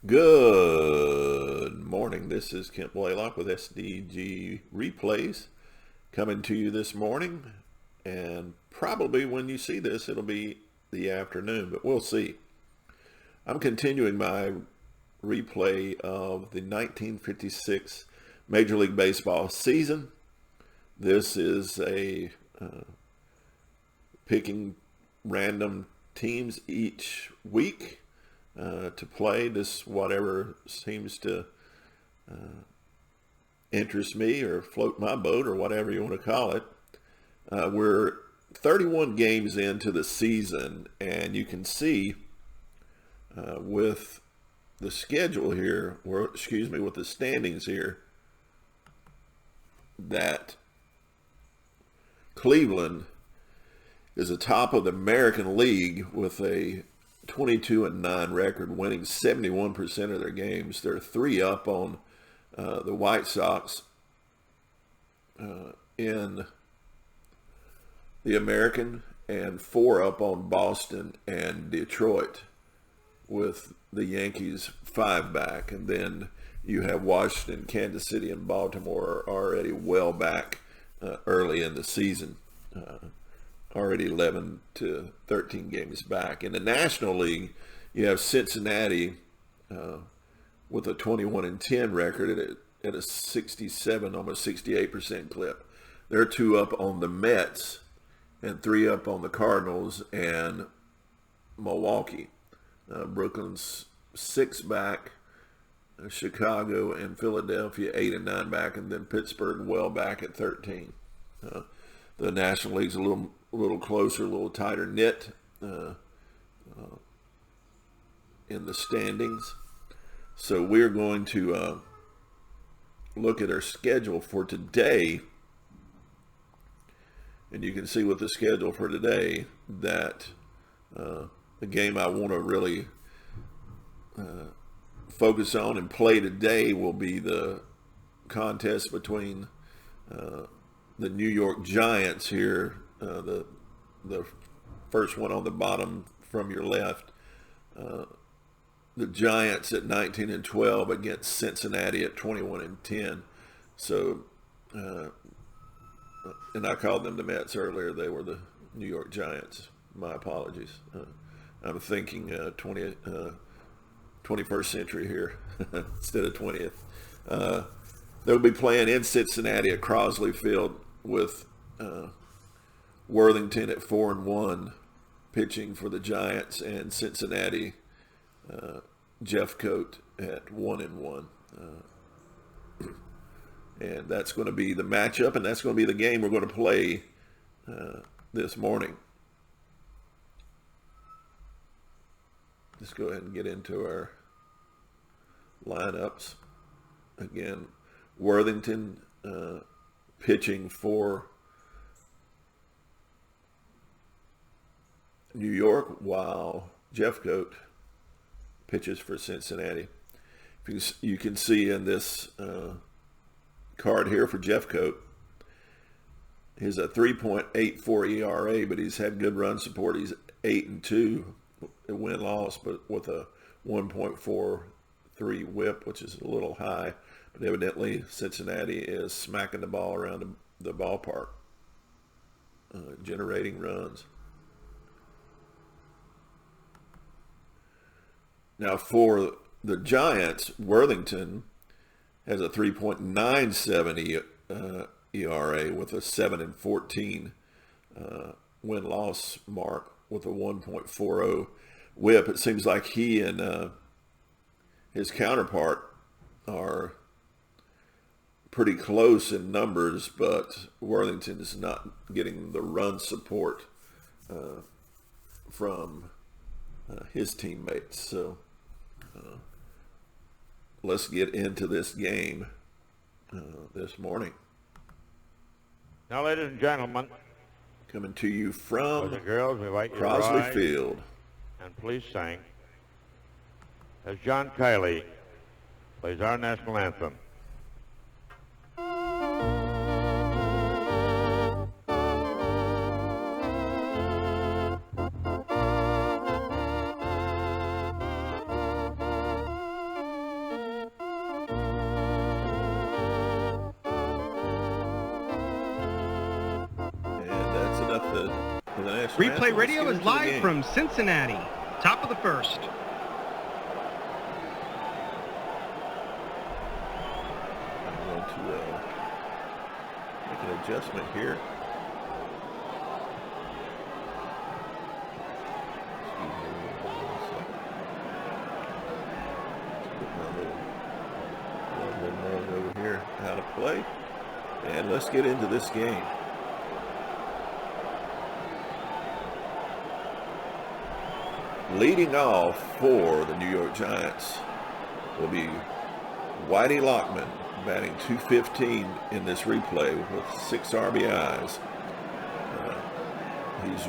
Good morning. This is Kent Blaylock with SDG Replays coming to you this morning. And probably when you see this, it'll be the afternoon, but we'll see. I'm continuing my replay of the 1956 Major League Baseball season. This is a picking random teams each week to play this whatever seems to interest me or float my boat or whatever you want to call it. We're 31 games into the season, and you can see with the schedule here, or excuse me, with the standings here, that Cleveland is atop of the American League with a 22-9 record, winning 71% of their games. They're 3 up on the White Sox in the American, and 4 up on Boston and Detroit, with the Yankees 5 back. And then you have Washington, Kansas City, and Baltimore are already well back early in the season. Already 11 to 13 games back. In the National League, you have Cincinnati with a 21-10 record at a 67, almost 68% clip. They're 2 up on the Mets and 3 up on the Cardinals and Milwaukee. Brooklyn's 6 back, Chicago and Philadelphia 8 and 9 back, and then Pittsburgh well back at 13. The National League's a little closer, a little tighter knit in the standings. So we're going to look at our schedule for today, and you can see with the schedule for today that the game I want to really focus on and play today will be the contest between the New York Giants here, the first one on the bottom from your left. The Giants at 19-12 against Cincinnati at 21-10. So, and I called them the Mets earlier. They were the New York Giants. My apologies. I'm thinking 21st century here instead of 20th. They'll be playing in Cincinnati at Crosley Field with Worthington at 4-1 pitching for the Giants, and Cincinnati Jeffcoat at 1-1. And that's going to be the matchup, and that's going to be the game we're going to play this morning. Let's go ahead and get into our lineups. Again, Worthington pitching for New York, while Jeffcoat pitches for Cincinnati. You can see in this card here for Jeffcoat, he's a 3.84 ERA, but he's had good run support. He's 8-2 win-loss, but with a 1.43 whip, which is a little high. But evidently Cincinnati is smacking the ball around the ballpark, generating runs. Now for the Giants, Worthington has a 3.97 ERA with a 7-14 win-loss mark with a 1.40 whip. It seems like he and his counterpart are pretty close in numbers, but Worthington is not getting the run support from his teammates. So let's get into this game this morning. Now, ladies and gentlemen, Coming to you from Boys and girls, we invite you to Crosley rise Field. and please sing as John Kiley plays our national anthem. Replay Radio is live from Cincinnati. Top of the first. I'm going to make an adjustment here. Excuse me one second. Let's put my little over here out of play. And let's get into this game. Leading off for the New York Giants will be Whitey Lockman, batting .215 in this replay with 6 RBIs. He's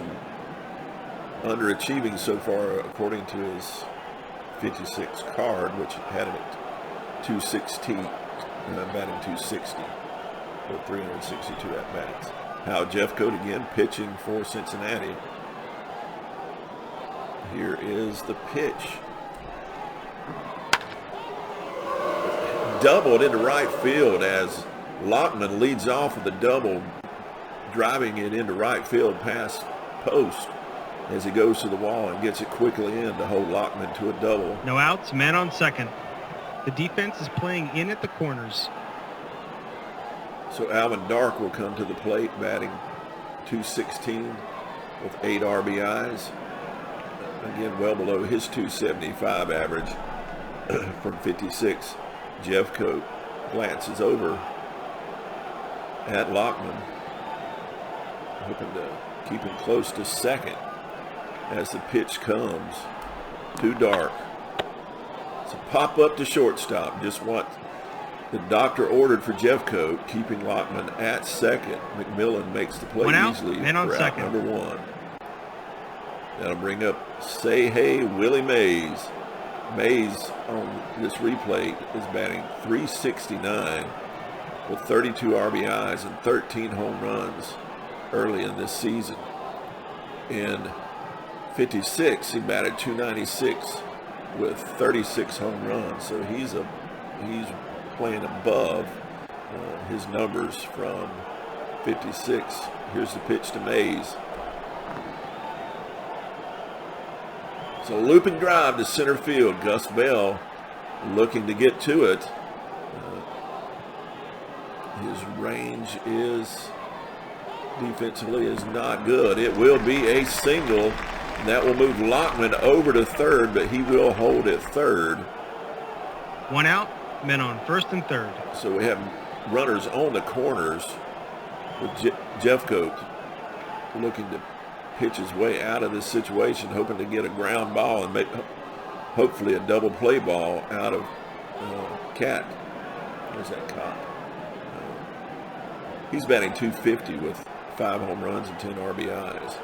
underachieving so far according to his 56 card, which had him at .216, batting .260 with 362 at-bats. Hal Jeffcoat again pitching for Cincinnati. Here is the pitch. Doubled into right field as Lockman leads off with a double, driving it into right field past post as he goes to the wall and gets it quickly in to hold Lockman to a double. No outs, man on second. The defense is playing in at the corners. So Alvin Dark will come to the plate, batting .216 with 8 RBIs. Again, well below his .275 average from 56. Jeffcoat glances over at Lockman, hoping to keep him close to second as the pitch comes to Dark. It's a pop up to shortstop, just what the doctor ordered for Jeffcoat, keeping Lockman at second. McMillan makes the play easily for out number 1. That'll bring up Say Hey Willie Mays. Mays on this replay is batting .369 with 32 RBIs and 13 home runs early in this season. In 56, he batted .296 with 36 home runs. So he's playing above his numbers from 56. Here's the pitch to Mays. So looping drive to center field. Gus Bell looking to get to it. His range defensively is not good. It will be a single. That will move Lockman over to third, but he will hold at third. 1 out, men on first and third. So we have runners on the corners with Jeffcoat looking to pitch his way out of this situation, hoping to get a ground ball and make hopefully a double play ball out of Cat. Where's that cop? He's batting .250 with 5 home runs and 10 RBIs.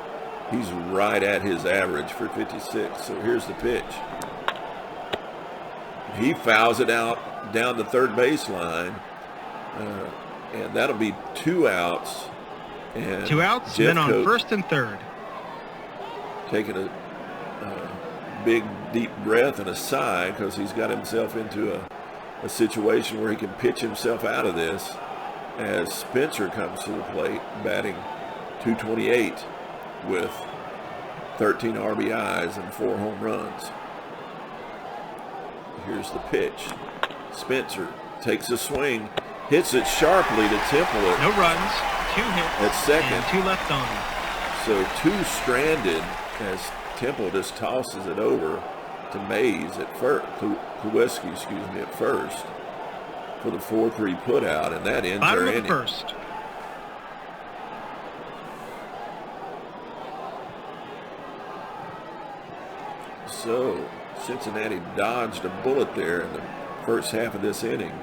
He's right at his average for 56. So here's the pitch. He fouls it out down the third baseline, and that'll be 2 outs. And 2 outs, men on first and third. Taking a big, deep breath and a sigh because he's got himself into a situation where he can pitch himself out of this as Spencer comes to the plate, batting .228 with 13 RBIs and 4 home runs. Here's the pitch. Spencer takes a swing, hits it sharply to Temple. No runs, 2 hits at second, and 2 left on. So 2 stranded as Temple just tosses it over to Mays at first, Kuweski, at first for the 4-3 put out, and that ends our inning. First. So Cincinnati dodged a bullet there in the first half of this inning.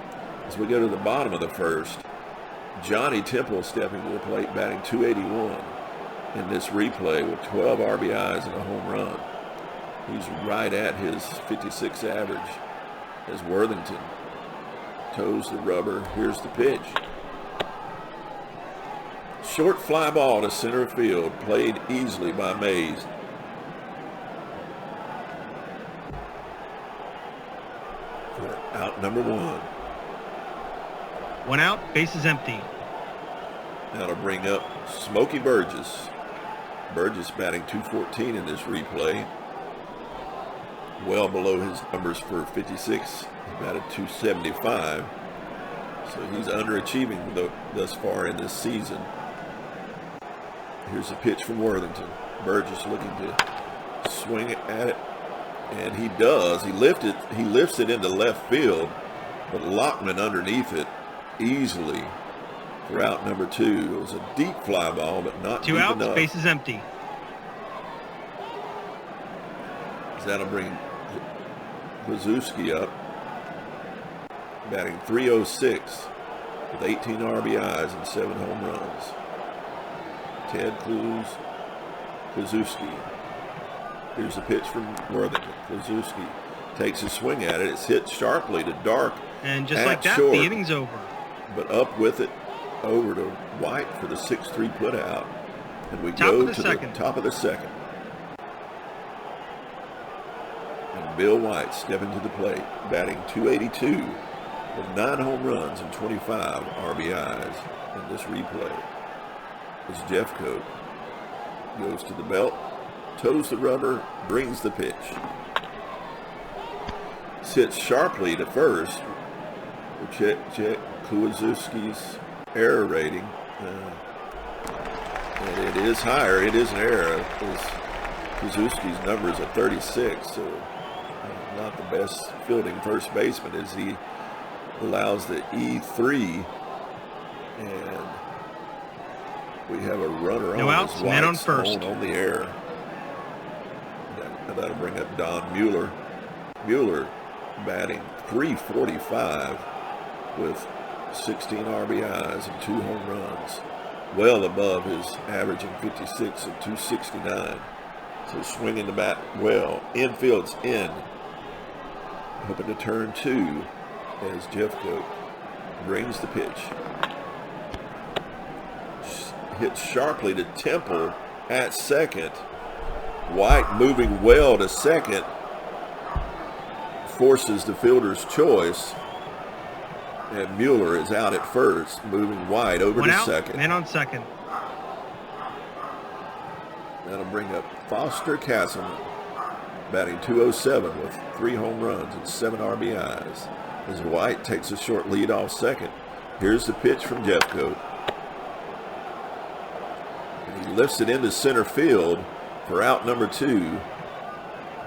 As we go to the bottom of the first, Johnny Temple stepping to the plate, batting .281 in this replay with 12 RBIs and a home run. He's right at his 56 average as Worthington toes the rubber. Here's the pitch. Short fly ball to center field, played easily by Mays. For out number 1. 1 out, bases empty. That'll bring up Smokey Burgess. Burgess batting .214 in this replay. Well below his numbers for 56. He batted .275. So he's underachieving thus far in this season. Here's a pitch from Worthington. Burgess looking to swing at it, and he does. He lifts it into left field, but Lockman underneath it easily for out number 2. It was a deep fly ball, but not 2 deep outs, enough. bases empty. That'll bring Krzyzewski up, batting .306 with 18 RBIs and 7 home runs. Ted Krzyzewski. Here's a pitch from Worthington. Krzyzewski takes a swing at it. It's hit sharply to Dark. And just at like that, short, the inning's over. But up with it over to White for the 6-3 put out. And we Top go of the to second. the top of the second. And Bill White stepping to the plate, batting .282 with 9 home runs and 25 RBIs in this replay. As Jeffcoat goes to the belt, toes the rubber, brings the pitch. Sits sharply to first. We'll check Krzyzewski's error rating. And it is higher. It is an error. Krzyzewski's number is a 36, so not the best fielding first baseman as he allows the E3, and we have a runner No on. outs, man on first. On the air. That'll bring up Don Mueller. Mueller batting .345 with 16 RBIs and 2 home runs, well above his averaging 56 and .269. So swinging the bat well. Infield's in. Hoping to turn 2 as Jeffcoat brings the pitch. Hits sharply to Temple at second. White moving well to second. Forces the fielder's choice. And Mueller is out at first, moving White over 1 to out, second. man on second. That'll bring up Foster Castleman, batting .207 with 3 home runs and 7 RBIs. As White takes a short lead off second. Here's the pitch from Jeffcoat. And he lifts it into center field for out number 2.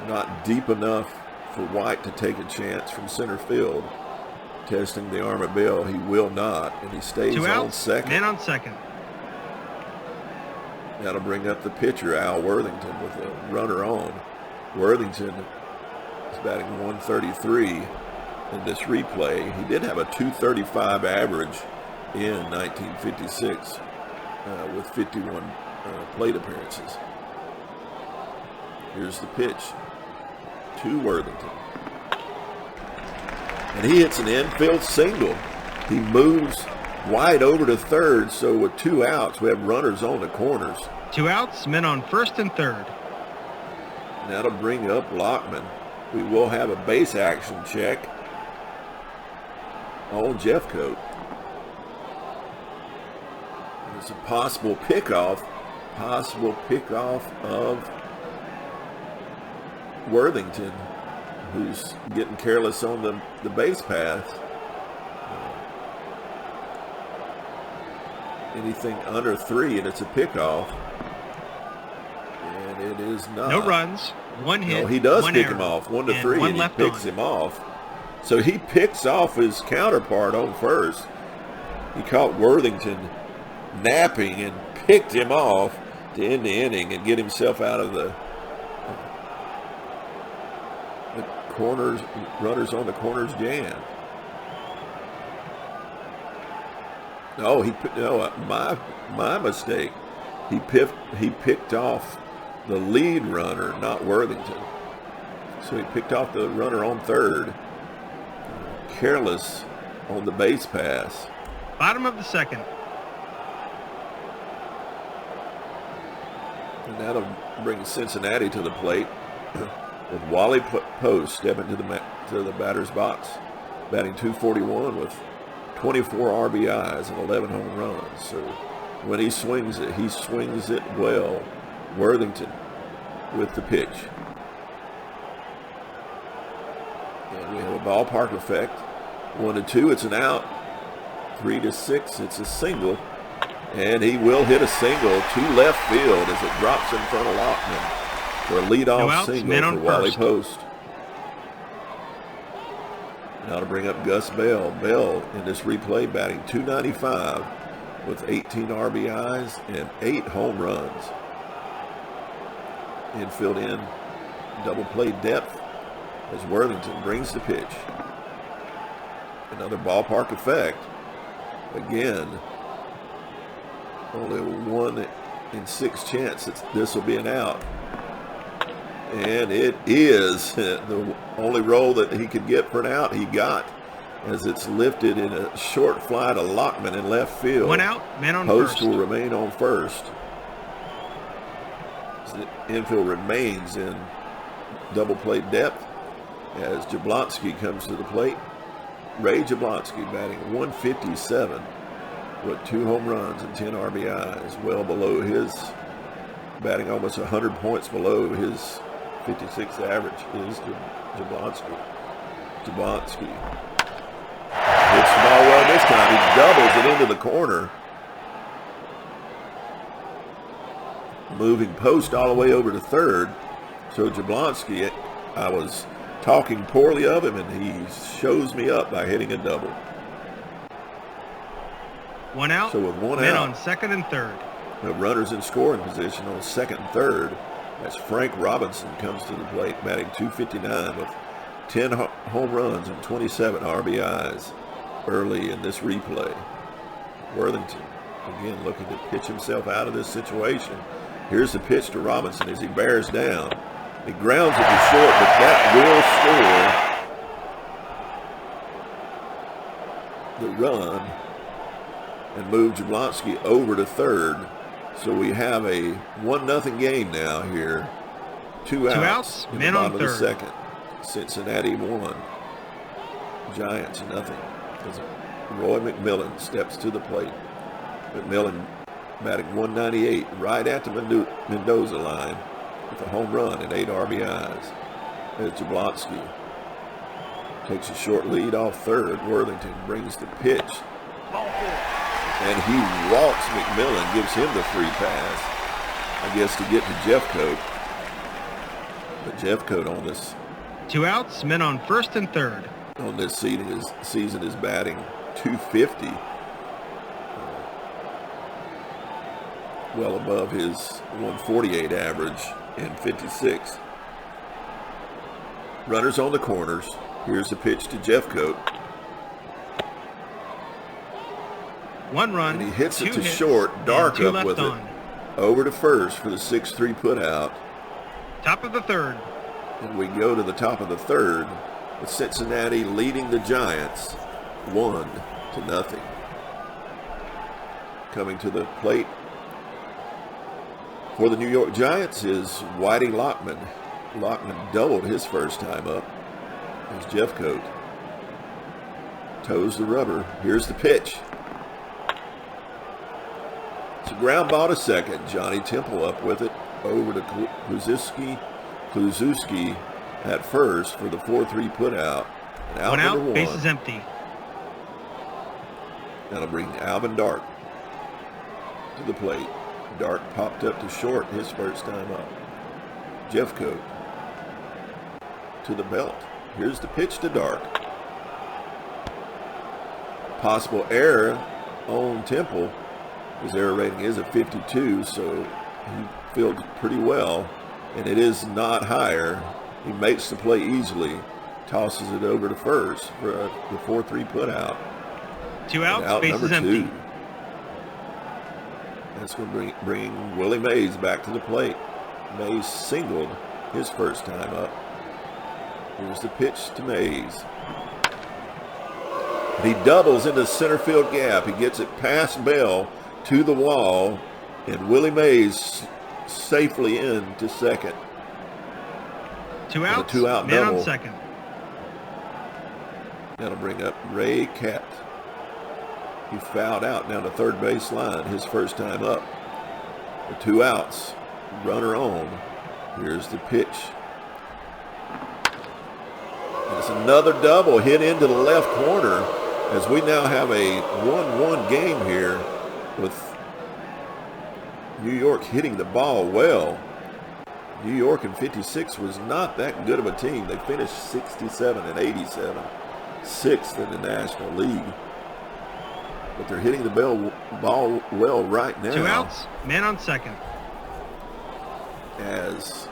Not deep enough for White to take a chance from center field. Testing the arm of Bill, he will not, and he stays 2 on outs, second. man on second. That'll bring up the pitcher, Al Worthington, with a runner on. Worthington is batting .133 in this replay. He did have a .235 average in 1956 with 51 plate appearances. Here's the pitch to Worthington. And he hits an infield single. He moves White over to third, so with 2 outs, we have runners on the corners. 2 outs, men on first and third. And that'll bring up Lockman. We will have a base action check on Jeffcoat. It's a possible pickoff of Worthington, who's getting careless on the base path. Anything under 3 and it's a pickoff. And it is not. No runs, 1 hit. No, he does 1 pick error, him off 1 to and 3, 1 and he left picks on. him off. So he picks off his counterpart on first. He caught Worthington napping and picked him off to end the inning and get himself out of the corners, runners on the corners jam. My mistake. He picked off the lead runner, not Worthington. So he picked off the runner on third. Careless on the base pass. Bottom of the second. And that'll bring Cincinnati to the plate with Wally Post stepping to the batter's box, batting .241 with 24 RBIs and 11 home runs. So when he swings it well. Worthington with the pitch. And we have a ballpark effect. 1-2, it's an out. 3-6, it's a single. And he will hit a single to left field as it drops in front of Lockman for a leadoff single for Wally Post. Now to bring up Gus Bell. Bell in this replay batting .295 with 18 RBIs and 8 home runs. Infield in, double play depth as Worthington brings the pitch. Another ballpark effect. Again, only 1 in 6 chance that this will be an out. And it is the only roll that he could get for an out he got, as it's lifted in a short fly to Lockman in left field. 1 out, man on Post first. will remain on first. The infield remains in double play depth as Jablonski comes to the plate. Ray Jablonski batting .157 with 2 home runs and 10 RBIs, well below his, batting almost 100 points below his 56 average is Jablonski. Jablonski hits the ball well this time. He doubles it into the corner. Moving Post all the way over to third. So Jablonski, I was talking poorly of him, and he shows me up by hitting a double. 1 out, So with 1 men out, on second and third. the runners in scoring position on second and third as Frank Robinson comes to the plate, batting .259 with 10 home runs and 27 RBIs early in this replay. Worthington, again, looking to pitch himself out of this situation. Here's the pitch to Robinson as he bears down. He grounds it to short, but that will score the run and move Jablonski over to third. So we have a 1-0 game now here. 2 outs in the men bottom on of the third. second. Cincinnati 1, Giants 0. As Roy McMillan steps to the plate. McMillan batting .198 right at the Mendoza line with a home run and 8 RBIs. As Jablonski takes a short lead off third. Worthington brings the pitch. And he walks McMillan, gives him the free pass, I guess, to get to Jeffcoat. But Jeffcoat on this 2 outs, men on first and third. on this season is batting .250. Well above his .148 average in 56. Runners on the corners. Here's the pitch to Jeffcoat. 1 run, And he hits 2 it to hits, short, Dark and 2 up left with on. it. Over to first for the 6-3 put out. Top of the third. And we go to the top of the third with Cincinnati leading the Giants 1-0. Coming to the plate for the New York Giants is Whitey Lockman. Lockman doubled his first time up. As Jeffcoat toes the rubber. Here's the pitch. It's a ground ball to second. Johnny Temple up with it. Over to Kluszewski at first for the 4-3 put out. And out 1 number out, 1. base is empty. That'll bring Alvin Dark to the plate. Dark popped up to short his first time up. Jeffcoat to the belt. Here's the pitch to Dark. Possible error on Temple. His error rating is a 52, so he fielded pretty well. And it is not higher. He makes the play easily. Tosses it over to first for the 4-3 put out. 2 outs, Out base number is empty. 2. That's going to bring Willie Mays back to the plate. Mays singled his first time up. Here's the pitch to Mays. He doubles into the center field gap. He gets it past Bell to the wall, and Willie Mays safely into second. 2 outs, a 2-out man double. on second. That'll bring up Ray Catt. He fouled out down the third base line his first time up. The 2 outs, runner on. Here's the pitch. And it's another double hit into the left corner as we now have a 1-1 game here with New York hitting the ball well. New York in 56 was not that good of a team. They finished 67 and 87, 6th in the National League. But they're hitting the ball well right now. 2 outs, man on second. As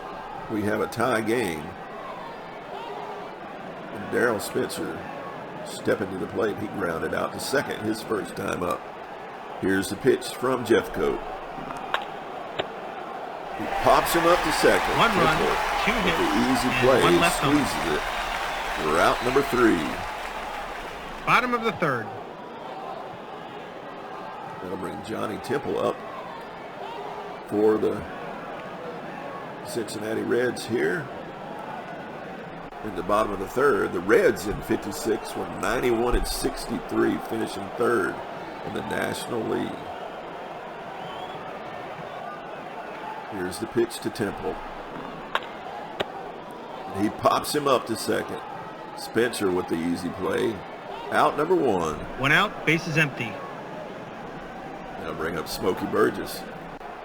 we have a tie game. And Darryl Spencer stepping to the plate. He grounded out to second his first time up. Here's the pitch from Jeffcoat. He pops him up to second. 1 run, 2 hits, the easy and play, 1 left on. squeezes it. We're out number 3. Bottom of the third. That'll bring Johnny Temple up for the Cincinnati Reds here. In the bottom of the third, the Reds in 56 were 91 and 63, finishing third in the National League. Here's the pitch to Temple. And he pops him up to second. Spencer with the easy play. Out number 1. 1 out, base is empty. Now bring up Smokey Burgess.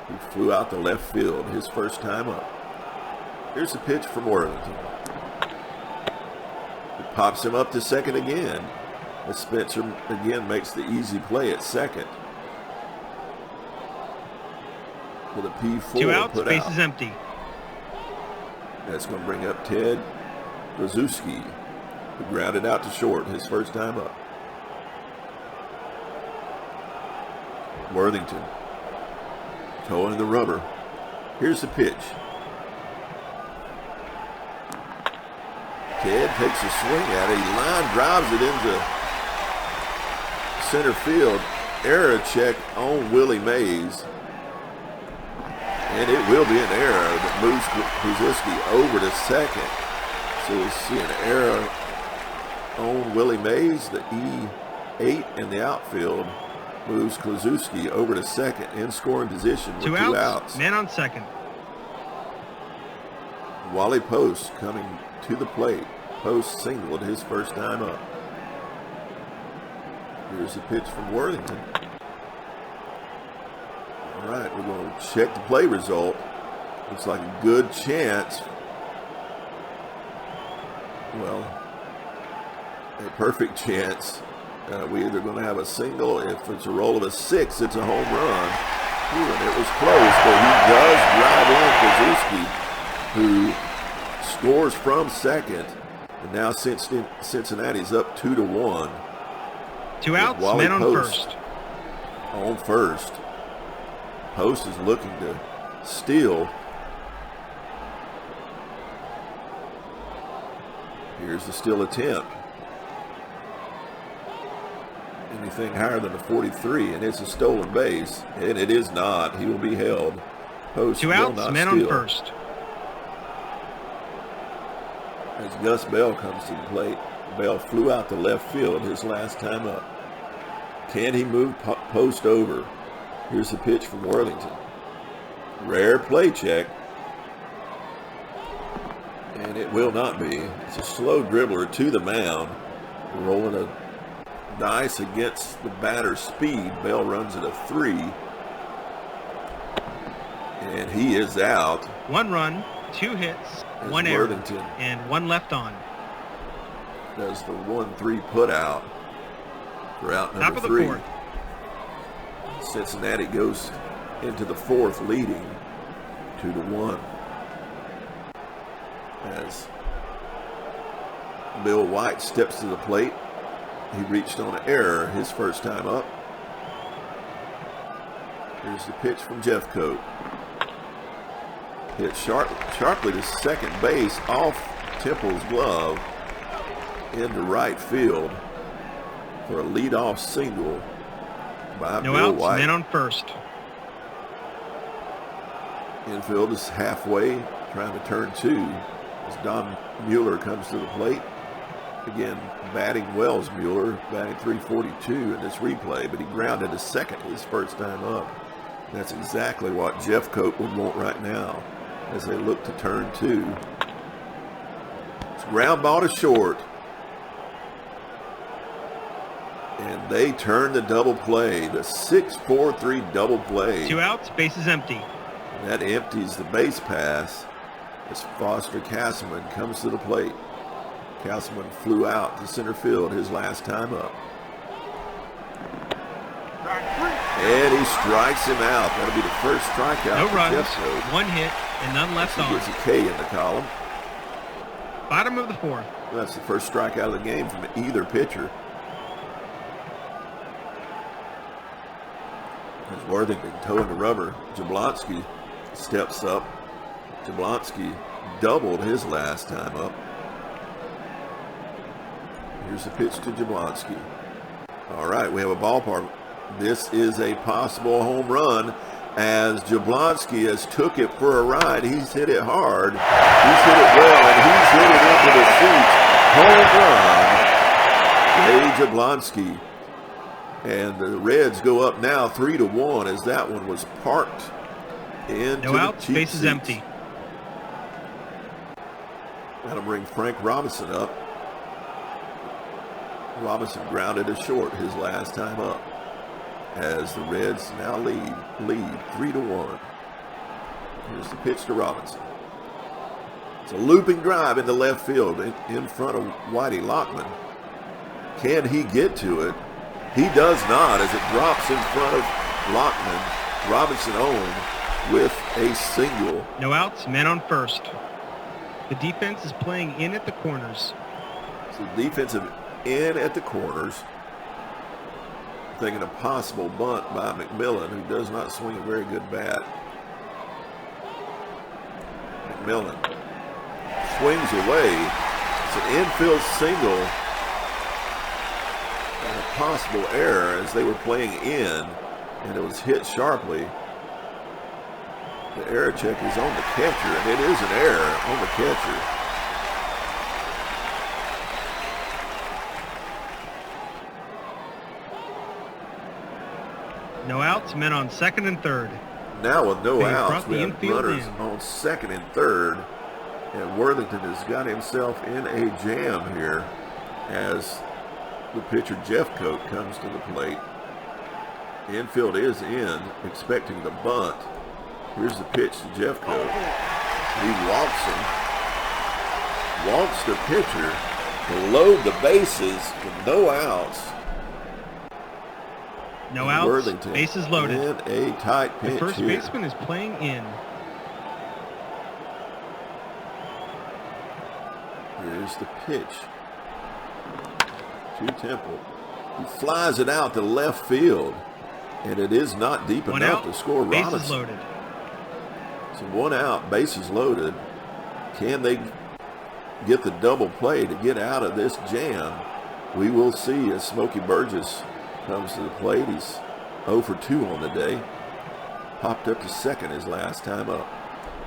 He flew out to left field his first time up. Here's the pitch from Worthington. He pops him up to second again. As Spencer again makes the easy play at second. With a P4 2 outs, put base out. is empty. That's going to bring up Ted Brzezinski, who grounded out to short his first time up. Worthington toeing the rubber. Here's the pitch. Ted takes a swing at it. He line drives it into center field. Error check on Willie Mays. And it will be an error that moves Brzezinski over to second. So we'll see an error on Willie Mays. The E8 in the outfield moves Brzezinski over to second in scoring position with 2 2 outs, outs. man on second. Wally Post coming to the plate. Post singled his first time up. Here's the pitch from Worthington. All right, we're going to check the play result. Looks like a good chance. Well, a perfect chance. We either going to have a single. If it's a roll of a 6, it's a home run. Ooh, and it was close, but he does drive in Brzezinski, who scores from second. And now Cincinnati's up 2-1. 2 outs, Wally man on Post first. on first. Post is looking to steal. Here's the steal attempt. Anything higher than a 43, and it's a stolen base, and it is not. He will be held. Post 2 will outs, not man steal. on first. As Gus Bell comes to the plate, Bell flew out to left field his last time up. Can he move Post over? Here's the pitch from Worthington. Rare play check. And it will not be. It's a slow dribbler to the mound. Rolling a dice against the batter's speed. Bell runs at a 3. And he is out. 1 run, 2 hits, As 1 error, Worthington and 1 left on. does the 1-3 put out for out Top number of the 3. fourth. Cincinnati goes into the 4th leading 2-1. As Bill White steps to the plate. He reached on an error his first time up. Here's the pitch from Jeffcoat. Hit sharply to second base off Temple's glove into right field for a leadoff single by No Bill outs, White. man on first. Infield is halfway, trying to turn two as Don Mueller comes to the plate. Again, batting well as Mueller, batting .342 in this replay, but he grounded to second his first time up. That's exactly what Jeffcoat would want right now as they look to turn two. It's ground ball to short. And they turn the double play, the 6-4-3 double play. 2 outs, bases empty. That empties the base pass as Foster Castleman comes to the plate. Castleman flew out to center field his last time up. And he strikes him out. That'll be the first strikeout No for runs, Jeffcoat. 1 hit, and none left He on. gets a K in the column. Bottom of the 4th. That's the first strikeout of the game from either pitcher. As Worthington towing the rubber, Jablonski steps up. Jablonski doubled his last time up. Here's the pitch to Jablonski. All right, we have a ballpark. This is a possible home run as Jablonski has took it for a ride. He's hit it hard. He's hit it well, and he's hit it into the seats. Home run. Ray Jablonski. And the Reds go up now 3-1 as that one was parked into No outs, the cheap bases seats. empty. That'll bring Frank Robinson up. Robinson grounded to short his last time up as the Reds now lead 3-1. Here's the pitch to Robinson. It's a looping drive into left field in front of Whitey Lockman. Can he get to it? He does not as it drops in front of Lockman. Robinson owned with a single. No outs, man on first. The defense is playing in at the corners. So defensive in at the corners. Thinking a possible bunt by McMillan, who does not swing a very good bat. McMillan swings away. It's an infield single. And a possible error as they were playing in, and it was hit sharply. The error check is on the catcher, and it is an error on the catcher. No outs, men on second and third. Now with no They outs, brought we the have infield runners in. on second and third. And Worthington has got himself in a jam here as the pitcher Jeffcoat comes to the plate. The infield is in, expecting the bunt. Here's the pitch to Jeffcoat. He walks him. Walks the pitcher to load the bases with no outs. No And outs, Worthington bases loaded. in a tight The pinch first here. baseman is playing in. Here's the pitch to Temple. He flies it out to left field, and it is not deep One enough out, to score bases Robinson. loaded. So 1 out, bases loaded. Can they get the double play to get out of this jam? We will see as Smokey Burgess comes to the plate. He's 0 for 2 on the day. Popped up to second his last time up.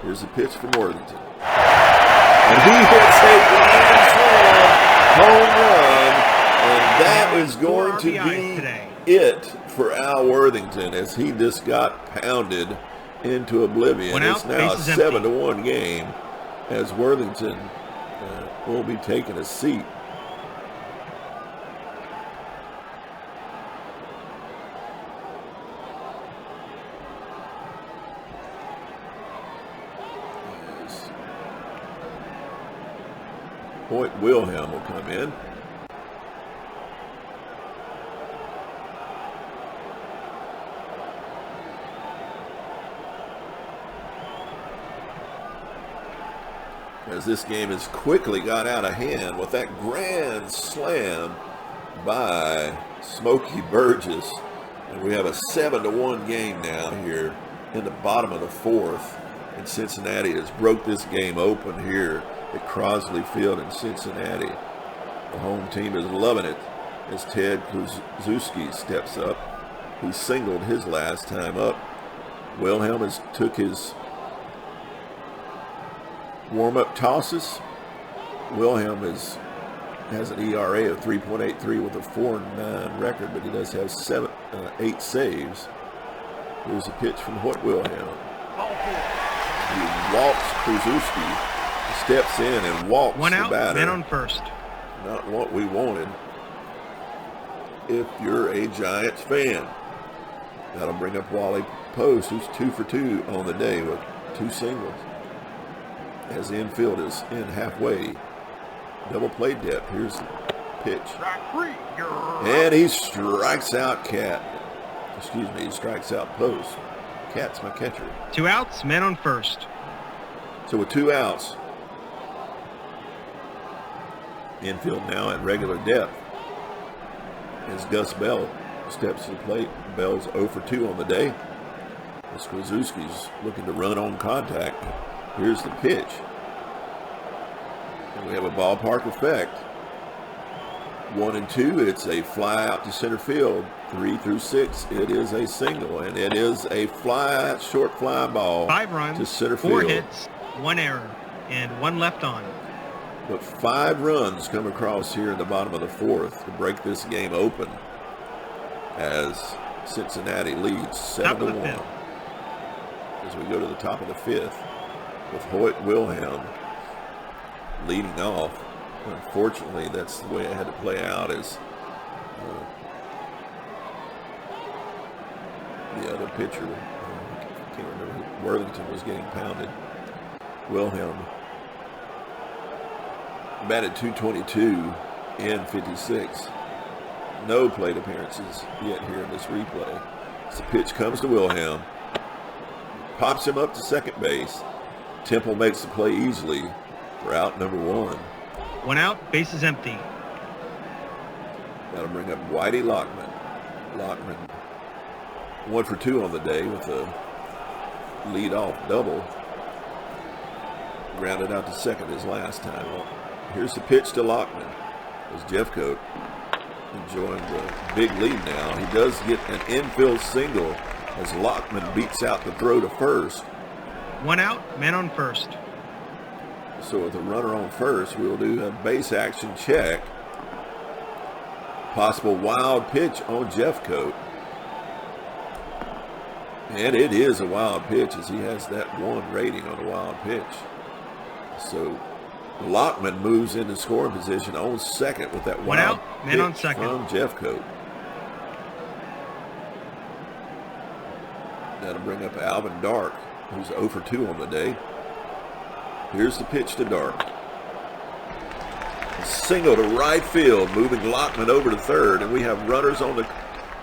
Here's the pitch from Worthington. And he hits a grand slam home run. And that is going to RBIs be today. it for Al Worthington as he just got pounded into oblivion. One It's out, now a bases empty. 7-1 game as Worthington will be taking a seat. As Hoyt Wilhelm will come in. As this game has quickly got out of hand with that grand slam by Smokey Burgess. And we have a 7-1 game now here in the bottom of the fourth. And Cincinnati has broke this game open here at Crosley Field in Cincinnati. The home team is loving it as Ted Kluszewski steps up. He singled his last time up. Wilhelm has took his warm-up tosses. Wilhelm has an ERA of 3.83 with a 4.9 record, but he does have 8 saves. Here's a pitch from Hoyt Wilhelm. He walks Kluszewski, steps in and walks One out, the batter. man on first. Not what we wanted if you're a Giants fan. That'll bring up Wally Post, who's 2 for 2 on the day with 2 singles. As the infield is in halfway. Double play depth. Here's the pitch. And he strikes out he strikes out Post. Cat's my catcher. 2 outs, man on first. So with 2 outs, infield now at regular depth as Gus Bell steps to the plate. Bell's 0 for 2 on the day. As Kluszewski's looking to run on contact. Here's the pitch. And we have a ballpark effect. 1 and 2, it's a fly out to center field. 3 through 6, it is a single, and it is a short fly ball 5 runs, to center 4 field. hits, 1 error, and 1 left on. But 5 runs come across here in the bottom of the fourth to break this game open as Cincinnati leads 7-1. As we go to the top of the fifth with Hoyt Wilhelm leading off. Unfortunately, that's the way it had to play out as the other pitcher, I can't remember, Worthington was getting pounded. Wilhelm batted .222 in 56. No plate appearances yet here in this replay. As the pitch comes to Wilhelm. Pops him up to second base. Temple makes the play easily for out number 1. 1 out, base is empty. That'll bring up Whitey Lockman. Lockman 1 for 2 on the day with a lead-off double. Grounded out to second his last time. Well, here's the pitch to Lockman. As Jeffcoat enjoying the big lead now. He does get an infield single as Lockman beats out the throw to first. 1 out, man on first. So with a runner on first, we'll do a base action check. Possible wild pitch on Jeffcoat. And it is a wild pitch as he has that 1 rating on a wild pitch. So Lockman moves into scoring position on second with that 1 wild out, man on second from Jeffcoat. That'll bring up Alvin Dark, who's 0 for 2 on the day. Here's the pitch to Dark. A single to right field, moving Lockman over to third, and we have runners on the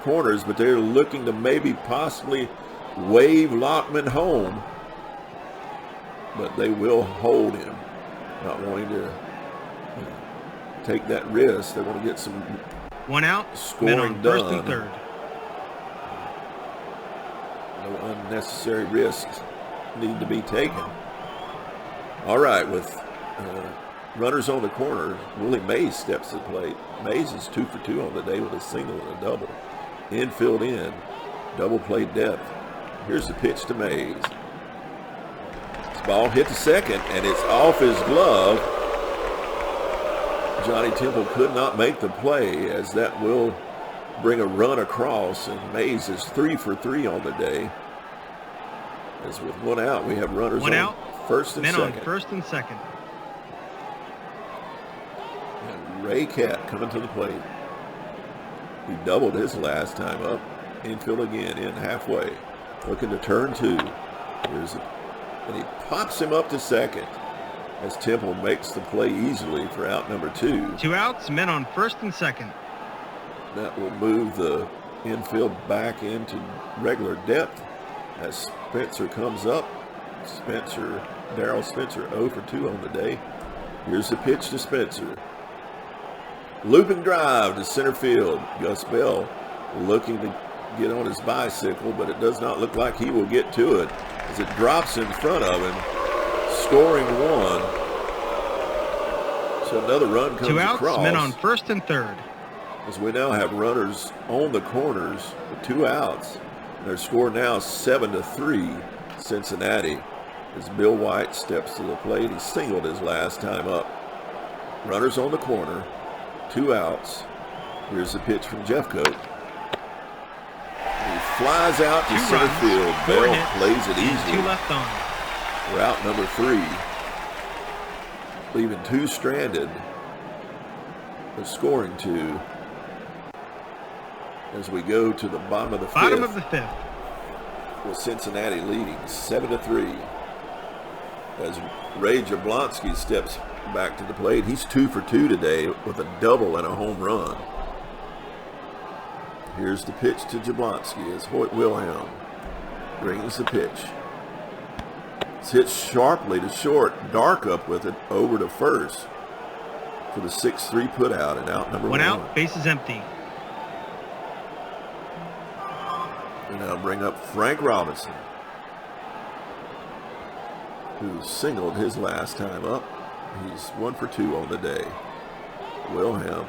corners, but they're looking to maybe possibly wave Lockman home, but they will hold him, not wanting to take that risk. They want to get some 1 out, scoring man on done. first and third. No unnecessary risks need to be taken. All right, with runners on the corner, Willie Mays steps to the plate. Mays is 2 for 2 on the day with a single and a double. Infield in, double play depth. Here's the pitch to Mays. This ball hit to second, and it's off his glove. Johnny Temple could not make the play, as that will bring a run across, and Mays is 3 for 3 on the day. As with 1 out, we have runners 1 on out, first and men second. on first and second. And Ray Cat coming to the plate. He doubled his last time up. Infield again, in halfway. Looking to turn 2. And he pops him up to second as Temple makes the play easily for out number 2. 2 outs, men on first and second. That will move the infield back into regular depth as Spencer comes up. Darryl Spencer 0 for 2 on the day. Here's the pitch to Spencer. Looping drive to center field. Gus Bell looking to get on his bicycle, but it does not look like he will get to it as it drops in front of him, scoring one. So another run comes 2 outs, across. men on first and third. As we now have runners on the corners with 2 outs. Their score now 7-3 Cincinnati. As Bill White steps to the plate, he singled his last time up. Runners on the corner, 2 outs. Here's the pitch from Jeffcoat. He flies out to center field. Bell plays it easy. 2 left on. Route number 3. Leaving 2 stranded. The scoring 2. As we go to the bottom of the fifth. With Cincinnati leading 7-3. As Ray Jablonski steps back to the plate. He's 2 for 2 today with a double and a home run. Here's the pitch to Jablonski as Hoyt Wilhelm brings the pitch. It's hit sharply to short. Dark up with it over to first for the 6-3 put out and out number 1. 1 out, bases empty. We now bring up Frank Robinson, who singled his last time up. He's 1 for 2 on the day. Wilhelm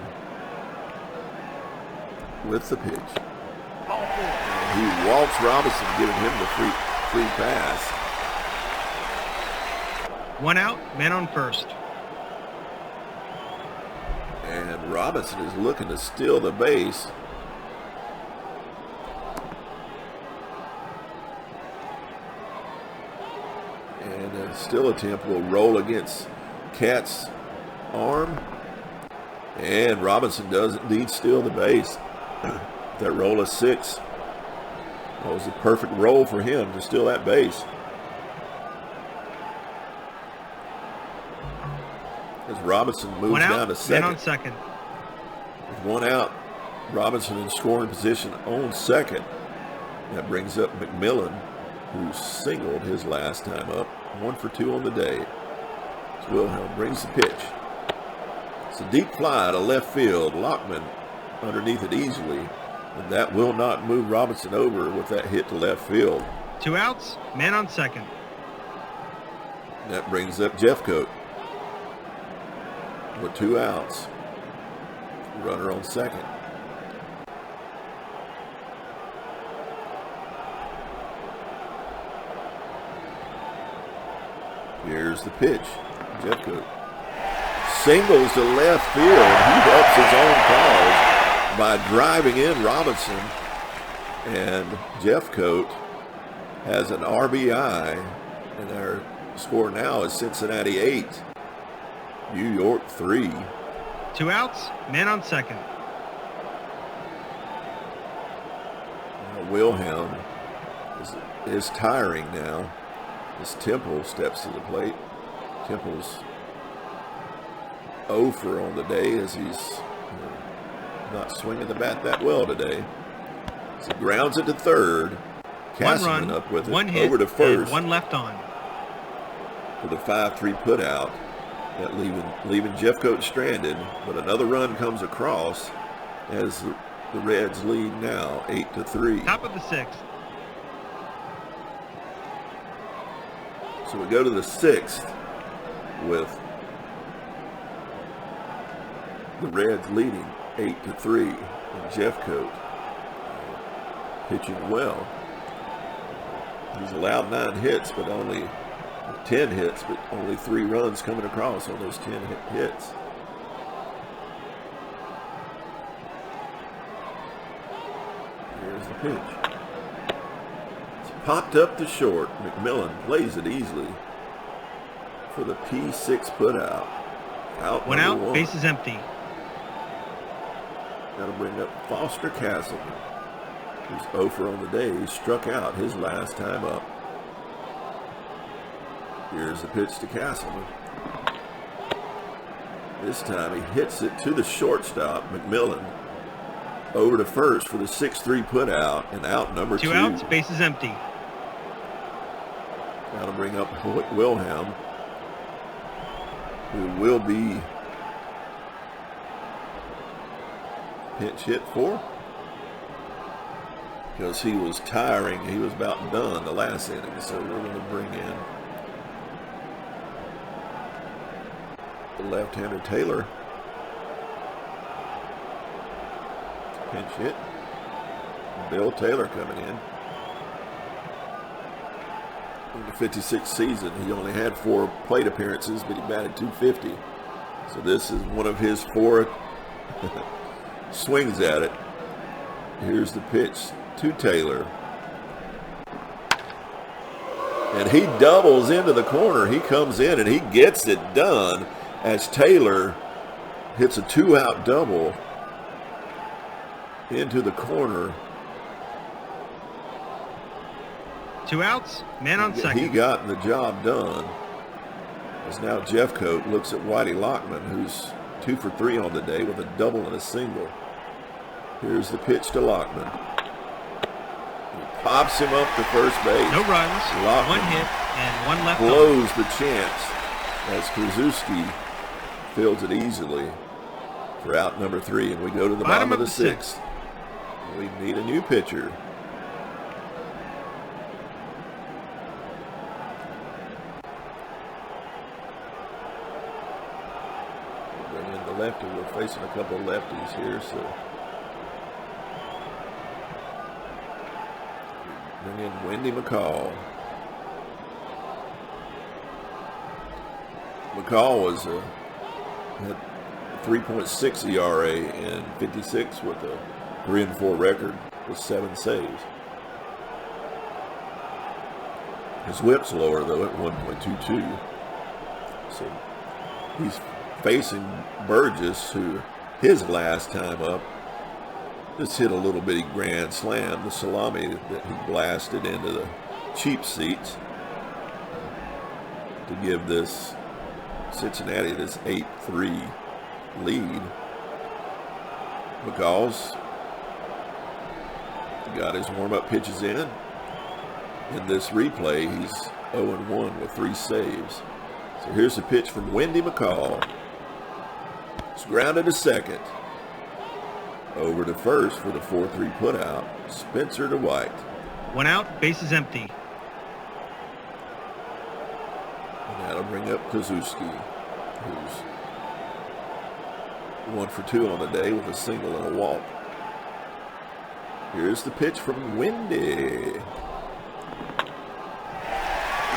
with the pitch. And he walks Robinson, giving him the free pass. 1 out, man on first. And Robinson is looking to steal the base. And a still attempt will roll against Katz's arm. And Robinson does indeed steal the base. That roll of 6. That was a perfect roll for him to steal that base. As Robinson moves down to second. Man on second. With 1 out, Robinson in scoring position on second. That brings up McMillan, who singled his last time up. 1 for 2 on the day. As Wilhelm brings the pitch. It's a deep fly to left field. Lockman underneath it easily. And that will not move Robinson over with that hit to left field. 2 outs, man on second. That brings up Jeffcoat with 2 outs. Runner on second. Here's the pitch. Jeffcoat singles to left field. He helps his own cause by driving in Robinson. And Jeffcoat has an RBI. And our score now is Cincinnati 8. New York 3. 2 outs, man on second. Wilhelm is tiring now. As Temple steps to the plate. Temple's 0 for on the day as he's not swinging the bat that well today. So he grounds it to third. Castleman up with it. 1 hit, over to first. and 1 left on. For the 5-3 put out. That leaving Jeffcoat stranded. But another run comes across as the Reds lead now 8-3. Top of the 6th. So we go to the 6th with the Reds leading 8-3. And Jeffcoat pitching well. He's allowed 9 hits, but only 10 hits, but only 3 runs coming across on those 10 hits. Here's the pitch. It's popped up to short. McMillan plays it easily for the P6 put out. Out 1 out, 1. base is empty. That'll bring up Foster Castleman, who's 0 for on the day. He struck out his last time up. Here's the pitch to Castleman. This time he hits it to the shortstop, McMillan, over to first for the 6-3 put out, and out number 2. 2 outs, base is empty. That'll bring up Hoyt Wilhelm, who will be pinch hit for. because he was tiring. He was about done the last inning, so we're going to bring in the left-hander Taylor. Pinch hit. Bill Taylor coming in. In the 56th season, he only had 4 plate appearances, but he batted .250. So this is one of his 4 swings at it. Here's the pitch to Taylor. And he doubles into the corner. He comes in and he gets it done as Taylor hits a 2-out double into the corner. 2 outs, man on second. He got the job done. As now Jeffcoat looks at Whitey Lockman, who's 2 for 3 on the day with a double and a single. Here's the pitch to Lockman. He pops him up to first base. No runs, Lockman 1 hit, and 1 left blows the chance as Krasuski fields it easily for out number 3. And we go to the bottom of the 6th. We need a new pitcher. Bring in the lefty. We're facing a couple of lefties here, so bring in Wendy McCall. McCall was had 3.6 ERA in 56 with a 3-4 record with 7 saves. His whip's lower though at 1.22. So he's facing Burgess, who his last time up just hit a little bitty grand slam, the salami that he blasted into the cheap seats to give this Cincinnati this 8-3 lead. McCall's got his warm-up pitches in. In this replay, he's 0-1 with 3 saves. So here's the pitch from Wendy McCall. It's grounded to second. Over to first for the 4-3 putout. Spencer to White. 1 out, bases empty. And that'll bring up Krasuski, who's 1 for 2 on the day with a single and a walk. Here's the pitch from Wendy.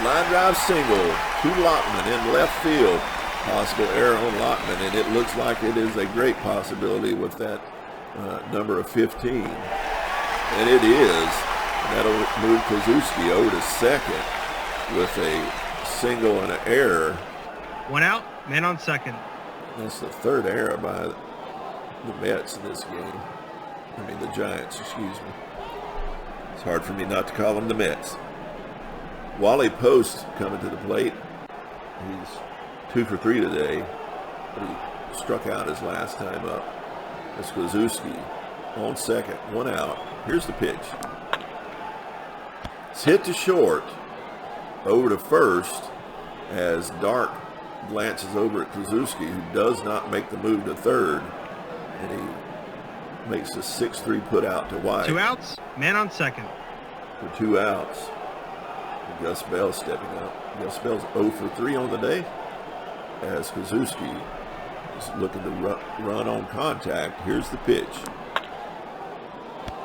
Line drive single to Lockman in left field. Possible error on Lockman, and it looks like it is a great possibility with that number of 15. And it is. That'll move Krasuski over to second with a single and an error. 1 out, man on second. That's the 3rd error by the Mets in this game. I mean the Giants, excuse me. It's hard for me not to call them the Mets. Wally Post coming to the plate. He's 2 for 3 today, but he struck out his last time up. That's Krasuski on second, 1 out. Here's the pitch. It's hit to short. Over to first as Dark glances over at Krasuski, who does not make the move to third, and he makes a 6-3 put out to White. 2 outs, man on second. For 2 outs. And Gus Bell stepping up. Gus Bell's 0 for 3 on the day as Krasuski is looking to run on contact. Here's the pitch.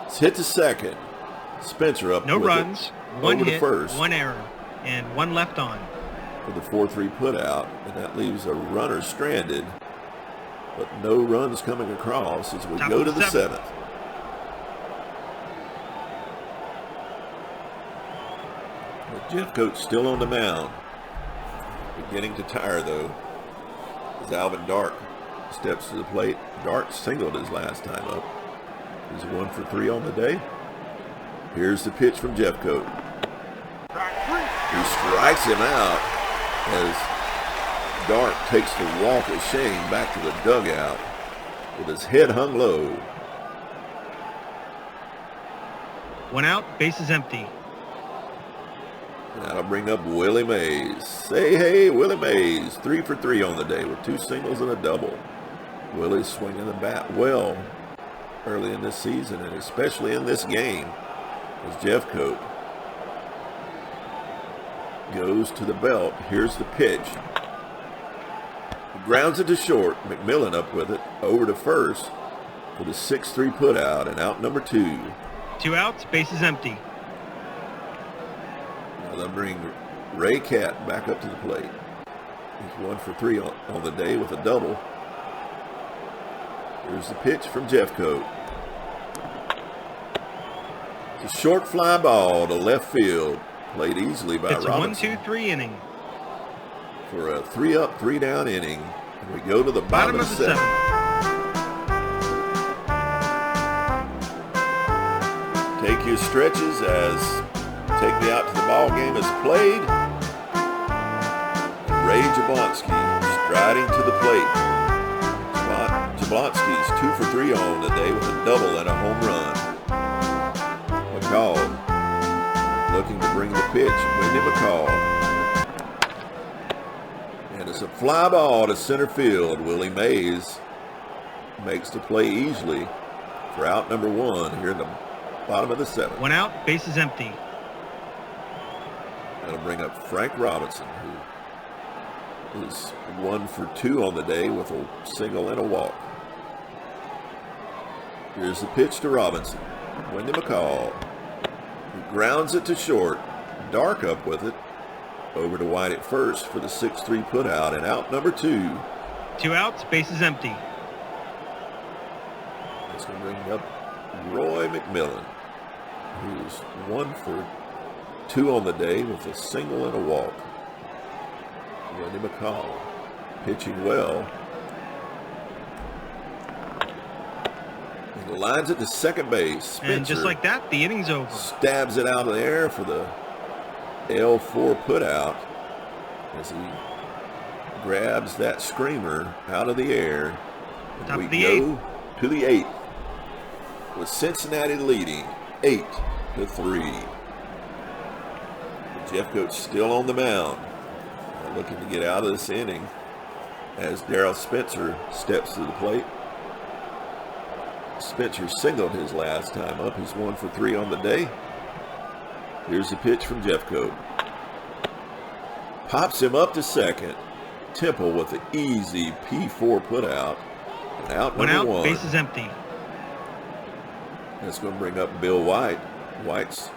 It's hit to second. Spencer up. No runs, 1 hit, first 1 error, and 1 left on. For the 4-3 put out, and that leaves a runner stranded, but no runs coming across as we go to the 7th. Jeffcoat still on the mound. Beginning to tire though, as Alvin Dark steps to the plate. Dark singled his last time up. He's 1 for 3 on the day. Here's the pitch from Jeffcoat. He strikes him out as Dark takes the walk of shame back to the dugout with his head hung low. 1 out, bases empty. And that'll bring up Willie Mays. Say hey, Willie Mays. 3 for 3 on the day with 2 singles and a double. Willie's swinging the bat well early in this season, and especially in this game. as Jeffcoat goes to the belt. Here's the pitch. He grounds it to short. McMillan up with it over to first for the 6-3 put out, and out number 2. 2 outs, bases empty. Now they'll bring Ray Cat back up to the plate. He's 1 for 3 on the day with a double. Here's the pitch from Jeffcoat. It's a short fly ball to left field. Played easily by Robinson. It's a 1-2-3 inning. For a 3-up, 3-down inning. And we go to the bottom of the 7th. Take your stretches as Take Me Out to the Ball Game is played. Ray Jablonski striding to the plate. Jablonski's 2 for 3 on the day with a double and a home run. McCall looking to bring the pitch. Wendy McCall. And it's a fly ball to center field. Willie Mays makes the play easily for out number 1 here in the bottom of the 7th. 1 out, bases empty. That'll bring up Frank Robinson, who is 1 for 2 on the day with a single and a walk. Here's the pitch to Robinson. Wendy McCall. He grounds it to short. Dark up with it. Over to White at first for the 6-3 put out, and out number 2. 2 outs, bases empty. That's going to bring up Roy McMillan, who's 1 for 2 on the day with a single and a walk. Wendy McCall pitching well. He lines it to second base. Spencer, and just like that, the inning's over. Stabs it out of the air for the L4 put out as he grabs that screamer out of the air. And we go to the 8th with Cincinnati leading 8-3. Jeffcoat still on the mound, looking to get out of this inning as Darryl Spencer steps to the plate. Spencer singled his last time up. He's 1 for 3 on the day. Here's the pitch from Jeffcoat. Pops him up to second. Temple with the easy P4 put out. And out number 1. Bases empty. That's going to bring up Bill White. White's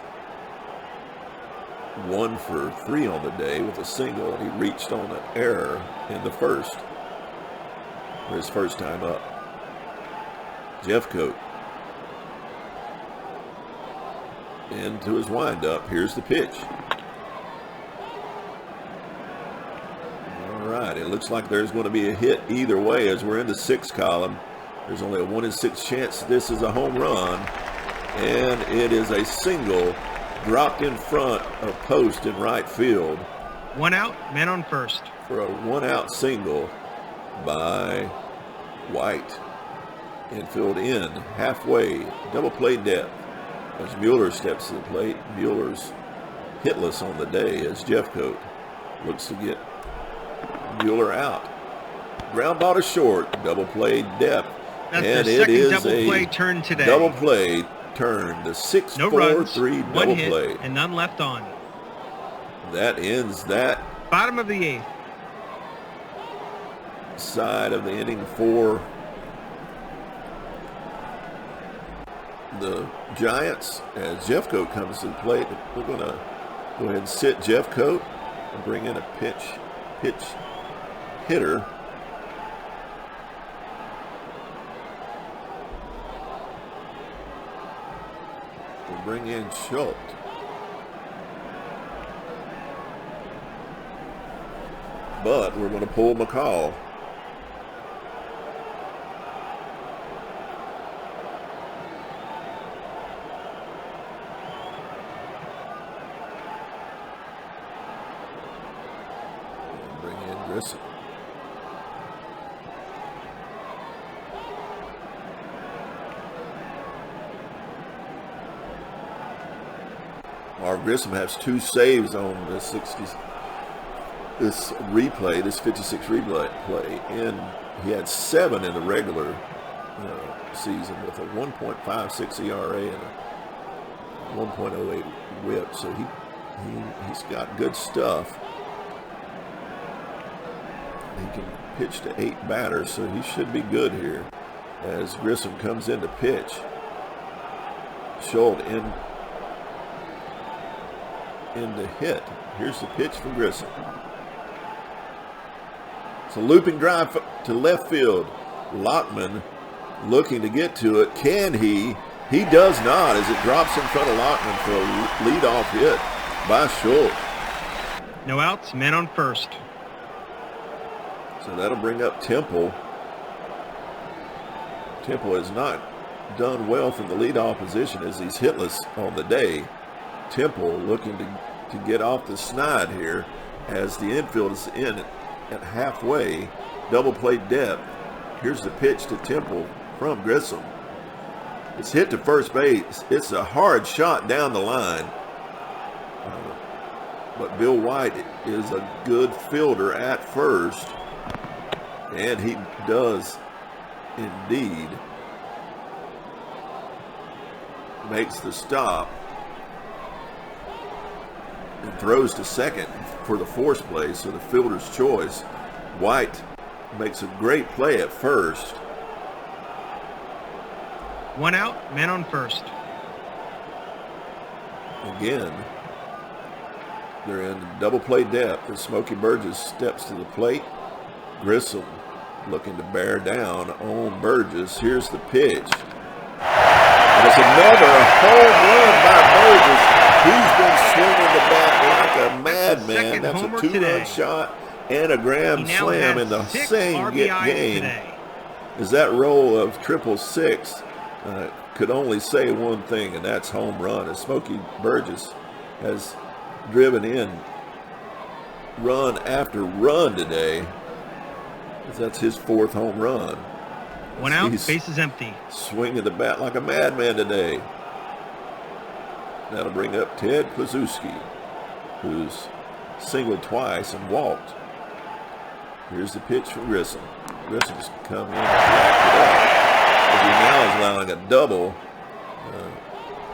1 for 3 on the day with a single. He reached on an error in the first for his first time up. Jeffcoat into his windup. Here's the pitch. All right, it looks like there's going to be a hit either way as we're in the 6th column. There's only a 1 in 6 chance this is a home run, and it is a single dropped in front of post in right field. 1 out, man on first. For a 1-out single by White. Infield in, halfway, double play depth. As Mueller steps to the plate, Mueller's hitless on the day as Jeffcoat looks to get Mueller out. Ground ball to short, double play depth. That's and the it second is double play turn today. Double play turn, the 6-4-3 1 double hit, play. and none left on. That ends that Bottom of the 8th. side of the inning for the Giants as Jeffcoat comes to the plate. We're going to go ahead and sit Jeffcoat and bring in a pitch hitter. We'll bring in Schultz. But we're going to pull McCall. Bring in Grissom. Marv Grissom has 2 saves on the 56 replay, and he had 7 in the regular season with a 1.56 ERA and a 1.08 whip, so he's got good stuff. He can pitch to 8 batters, so he should be good here as Grissom comes in to pitch. Schultz in to hit. Here's the pitch from Grissom. It's a looping drive to left field. Lockman looking to get to it. Can he? He does not, as it drops in front of Lockman for a leadoff hit by Schultz. No outs, men on first. So that'll bring up Temple. Temple has not done well from the leadoff position as he's hitless on the day. Temple looking to get off the snide here as the infield is in at halfway. Double play depth. Here's the pitch to Temple from Grissom. It's hit to first base. It's a hard shot down the line. But Bill White is a good fielder at first. And he does indeed makes the stop and throws to second for the force play, so the fielder's choice. White makes a great play at first. 1 out, men on first. Again, they're in double play depth as Smokey Burgess steps to the plate. Grissom looking to bear down on Burgess. Here's the pitch. And it's another home run by Burgess. He's been swinging the bat like a madman. That's a 2-run shot and a grand slam in the same game. As that roll of 666 could only say one thing, and that's home run. As Smokey Burgess has driven in run after run today. That's his 4th home run. 1 out, base is empty. Swinging the bat like a madman today. That'll bring up Ted Kluszewski, who's singled twice and walked. Here's the pitch from Grissom. Grissom's come in and jacked it up. But he now is allowing a double.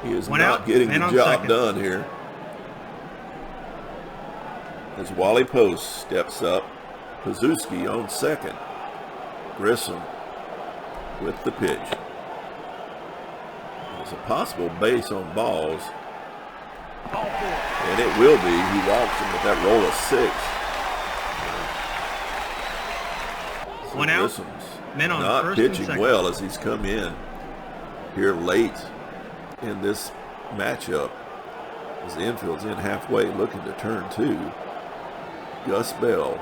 He is not getting the job done here. As Wally Post steps up. Kluszewski on second. Grissom with the pitch. There's a possible base on balls. And it will be. He walks him with that roll of 6. So 1 out. Grissom's Men on not first and pitching second. well as he's come in here late in this matchup. As the infield's in halfway looking to turn 2. Gus Bell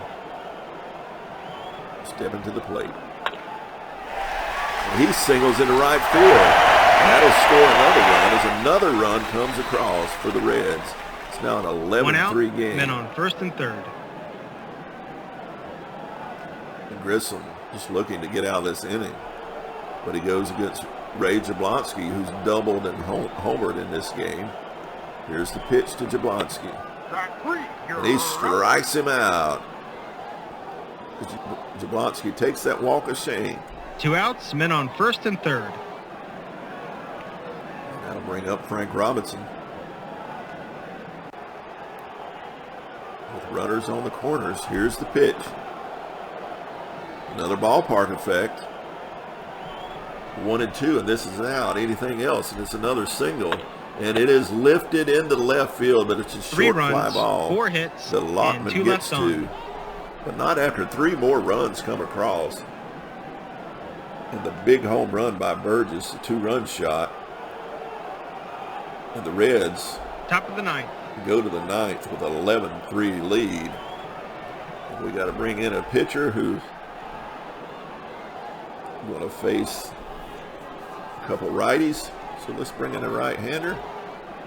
stepping to the plate. And he singles into right field. That'll score another run as another run comes across for the Reds. It's now an 11-3 game. Men on first and third. And Grissom just looking to get out of this inning. But he goes against Ray Jablonski, who's doubled and homered in this game. Here's the pitch to Jablonski. And he strikes him out. Jablonski takes that walk of shame. 2 outs, men on first and third. And that'll bring up Frank Robinson. With runners on the corners, here's the pitch. Another ballpark effect. 1 and 2, and this is out. Anything else, and it's another single. And it is lifted into left field, but it's a short 3 runs, fly ball 4 hits, that Lockman and 2 gets left to. on. But not after 3 more runs come across. And the big home run by Burgess, a 2-run shot. And the Reds Top of the 9th. go to the 9th with an 11-3 lead. And we got to bring in a pitcher who's going to face a couple righties. So let's bring in a right-hander.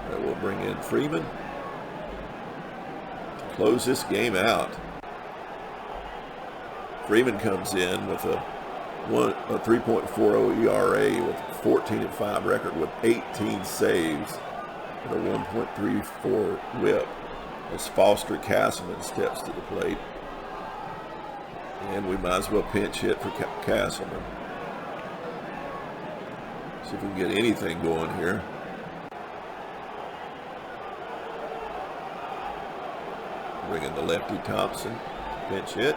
We'll bring in Freeman to close this game out. Freeman comes in with a 3.40 ERA with 14-5 record with 18 saves and a 1.34 whip as Foster Castleman steps to the plate. And we might as well pinch hit for Castleman. See if we can get anything going here. Bring in the lefty Thompson. Pinch hit.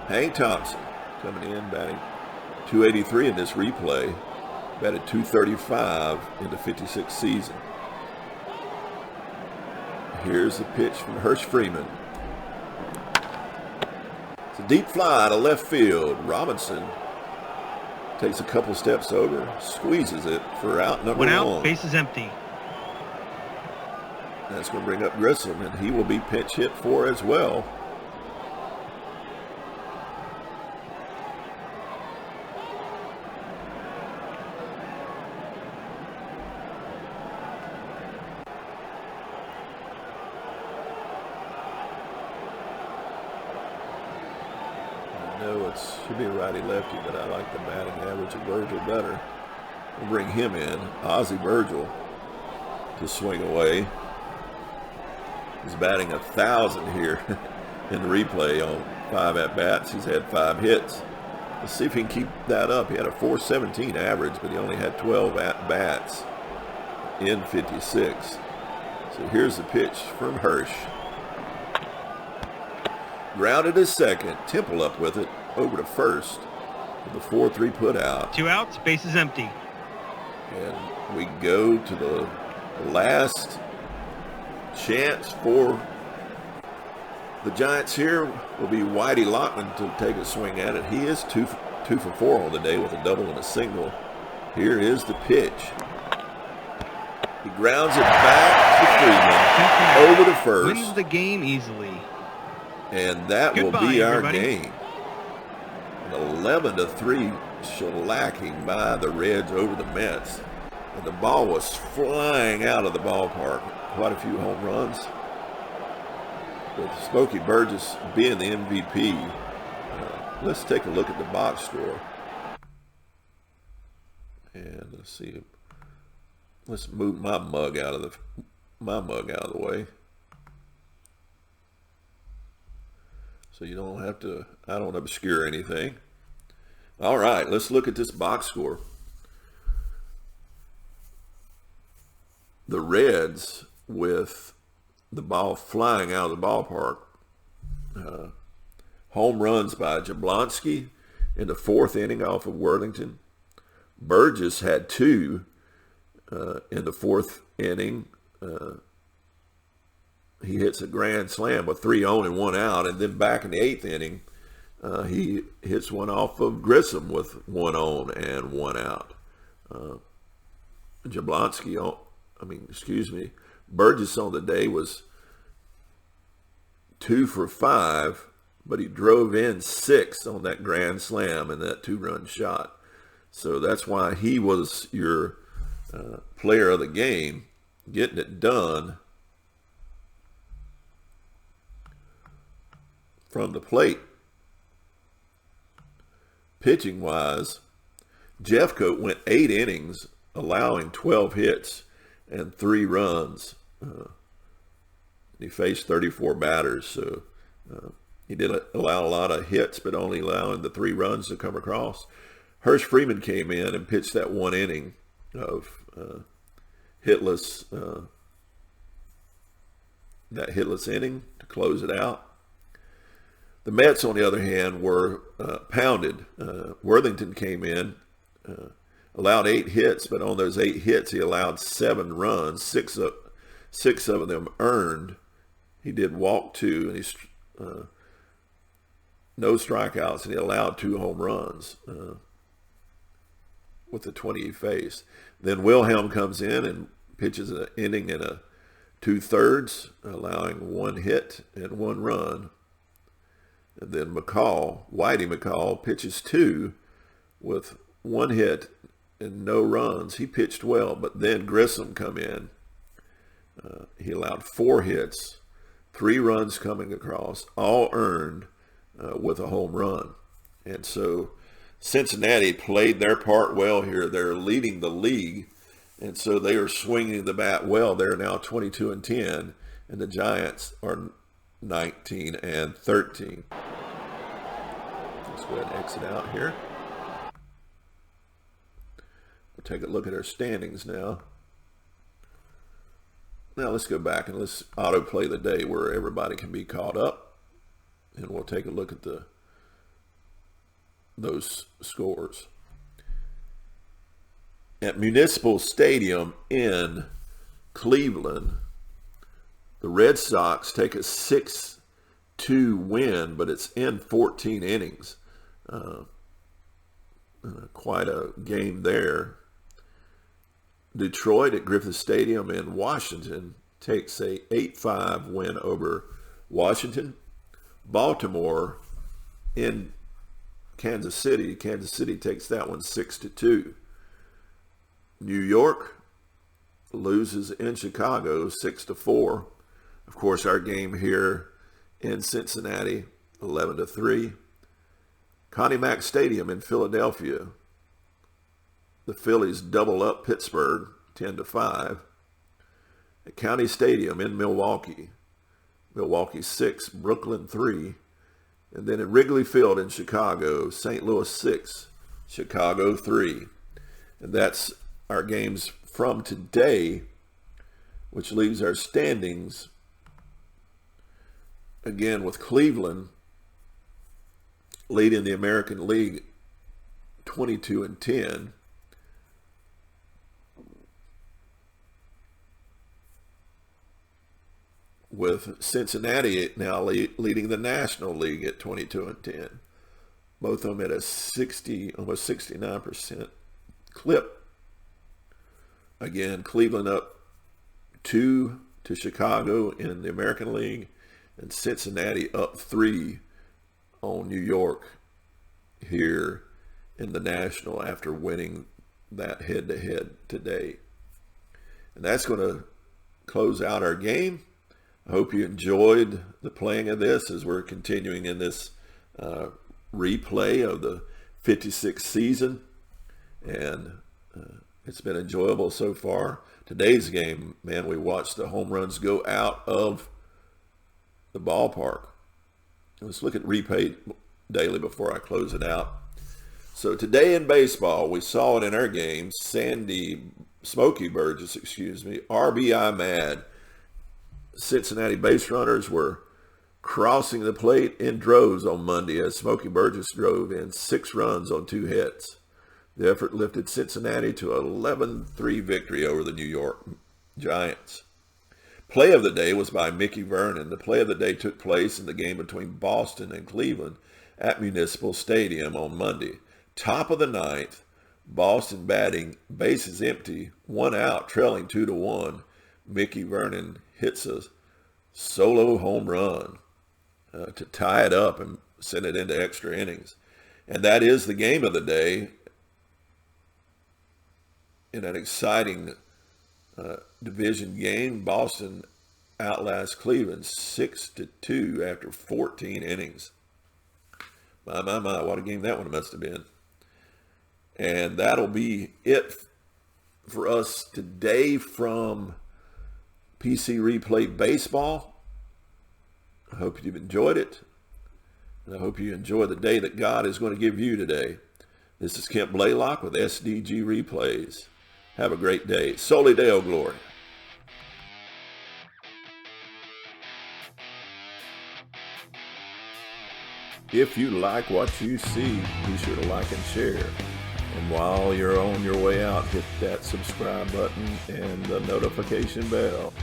Hank Thompson coming in, batting .283 in this replay. Batted .235 in the 56 season. Here's the pitch from Hirsch Freeman. It's a deep fly to left field. Robinson takes a couple steps over, squeezes it for out number one. 1 out, base is empty. That's going to bring up Grissom, and he will be pinch hit for as well. I know it should be a righty-lefty, but I like the batting average of Virgil better. We'll bring him in, Ozzie Virgil, to swing away. He's batting 1,000 here in the replay on 5 at-bats. He's had 5 hits. Let's see if he can keep that up. He had a .417 average, but he only had 12 at-bats in 56. So here's the pitch from Hirsch. Grounded to second. Temple up with it over to first with the 4-3 put out. 2 outs, base is empty. And we go to the last chance for the Giants here. Will be Whitey Lockman to take a swing at it. He is 2 for 4 on the day with a double and a single. Here is the pitch. He grounds it back to Freeman over to first. Wins the game easily. And that Goodbye, will be our everybody. game. An 11-3 shellacking by the Reds over the Mets. And the ball was flying out of the ballpark. Quite a few home runs. With Smokey Burgess being the MVP. Let's take a look at the box score. And let's see. Let's move my mug out of the way. So you don't have to, I don't obscure anything. All right, let's look at this box score. The Reds, with the ball flying out of the ballpark, home runs by Jablonski in the 4th inning off of Worthington. Burgess had 2 in the 4th inning. He hits a grand slam with 3 on and 1 out, and then back in the 8th inning, he hits one off of Grissom with 1 on and 1 out. Burgess on the day was 2 for 5, but he drove in 6 on that grand slam and that 2-run shot. So that's why he was your player of the game, getting it done from the plate. Pitching wise, Jeffcoat went 8 innings, allowing 12 hits and 3 runs. He faced 34 batters, so he did allow a lot of hits, but only allowing the 3 runs to come across. Hirsch Freeman came in and pitched that 1 inning of hitless inning to close it out. The Mets, on the other hand, were pounded. Worthington came in, allowed 8 hits, but on those 8 hits, he allowed 7 runs, 6 of them earned. He did walk 2, and he no strikeouts, and he allowed 2 home runs with the 20 he faced. Then Wilhelm comes in and pitches an inning in a 2/3, allowing 1 hit and 1 run. And then Whitey McCall, pitches 2 with 1 hit and no runs. He pitched well, but then Grissom come in. He allowed 4 hits, 3 runs coming across, all earned with a home run. And so Cincinnati played their part well here. They're leading the league, and so they are swinging the bat well. They're now 22-10, and the Giants are 19-13. Let's go ahead and exit out here. We'll take a look at our standings now. Now let's go back and let's autoplay the day where everybody can be caught up, and we'll take a look at those scores. At Municipal Stadium in Cleveland, the Red Sox take a 6-2 win, but it's in 14 innings. Quite a game there. Detroit at Griffith Stadium in Washington takes a 8-5 win over Washington. Baltimore in Kansas City takes that one 6-2. New York loses in Chicago 6-4. Of course, our game here in Cincinnati 11-3. Connie Mack Stadium in Philadelphia, the Phillies double up Pittsburgh 10-5. At County Stadium in Milwaukee 6, Brooklyn 3. And then at Wrigley Field in Chicago, St. Louis 6, Chicago 3. And that's our games from today, which leaves our standings again with Cleveland leading the American League 22-10. With Cincinnati now leading the National League at 22-10. Both of them at a almost 69% clip. Again, Cleveland up 2 to Chicago in the American League, and Cincinnati up 3 on New York here in the National after winning that head-to-head today. And that's going to close out our game. I hope you enjoyed the playing of this as we're continuing in this replay of the 56th season. And it's been enjoyable so far. Today's game, man, we watched the home runs go out of the ballpark. Let's look at replay daily before I close it out. So today in baseball, we saw it in our game. Smokey Burgess, RBI mad. Cincinnati base runners were crossing the plate in droves on Monday as Smokey Burgess drove in 6 runs on 2 hits. The effort lifted Cincinnati to an 11-3 victory over the New York Giants. Play of the day was by Mickey Vernon. The play of the day took place in the game between Boston and Cleveland at Municipal Stadium on Monday. Top of the 9th, Boston batting, bases empty, 1 out, trailing 2-1. Mickey Vernon hits a solo home run to tie it up and send it into extra innings. And that is the game of the day in an exciting division game. Boston outlasts Cleveland 6-2 after 14 innings. My, what a game that one must have been. And that'll be it for us today from PC Replay Baseball. I hope you've enjoyed it. And I hope you enjoy the day that God is going to give you today. This is Kent Blaylock with SDG Replays. Have a great day. Soli Deo Gloria. If you like what you see, be sure to like and share. And while you're on your way out, hit that subscribe button and the notification bell.